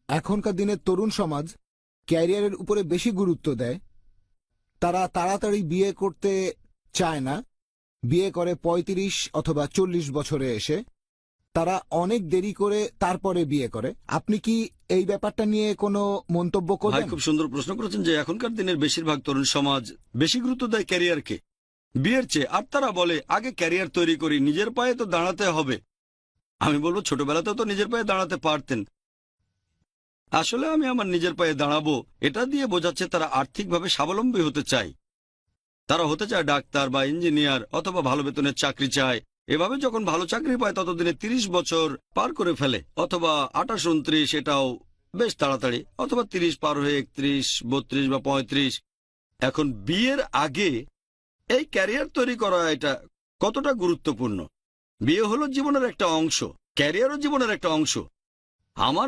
এখনকার দিনের তরুণ সমাজ ক্যারিয়ারের উপরে বেশি গুরুত্ব দেয়। তারা তাড়াতাড়ি বিয়ে করতে চায় না, বিয়ে করে ৩৫ অথবা ৪০ বছরে এসে। তারা অনেক দেরি করে তারপরে বিয়ে করে। আপনি কি এই ব্যাপারটা নিয়ে কোনো মন্তব্য ভাই করবেন? খুব সুন্দর প্রশ্ন করেছেন যে এখনকার দিনের বেশিরভাগ তরুণ সমাজ বেশি গুরুত্ব দেয় ক্যারিয়ারকে বিয়ের চেয়ে। আর তারা বলে আগে ক্যারিয়ার তৈরি করি, নিজের পায়ে তো দাঁড়াতে হবে। আমি বলবো ছোটবেলাতেও তো নিজের পায়ে দাঁড়াতে পারতেন। আসলে আমি আমার নিজের পায়ে দাঁড়াবো এটা দিয়ে বোঝাচ্ছে তারা আর্থিকভাবে স্বাবলম্বী হতে চায়। তারা হতে চায় ডাক্তার বা ইঞ্জিনিয়ার অথবা ভালো বেতনের চাকরি চায়। এভাবে যখন ভালো চাকরি পায় ততদিনে ৩০ বছর পার করে ফেলে, অথবা ২৮, ২৯, এটাও বেশ তাড়াতাড়ি, অথবা ৩০ পার হয়ে ৩১, ৩২ বা ৩৫। এখন বিয়ের আগে এই ক্যারিয়ার তৈরি করা এটা কতটা গুরুত্বপূর্ণ? বিয়ে হলো জীবনের একটা অংশ, ক্যারিয়ারও জীবনের একটা অংশ। আমার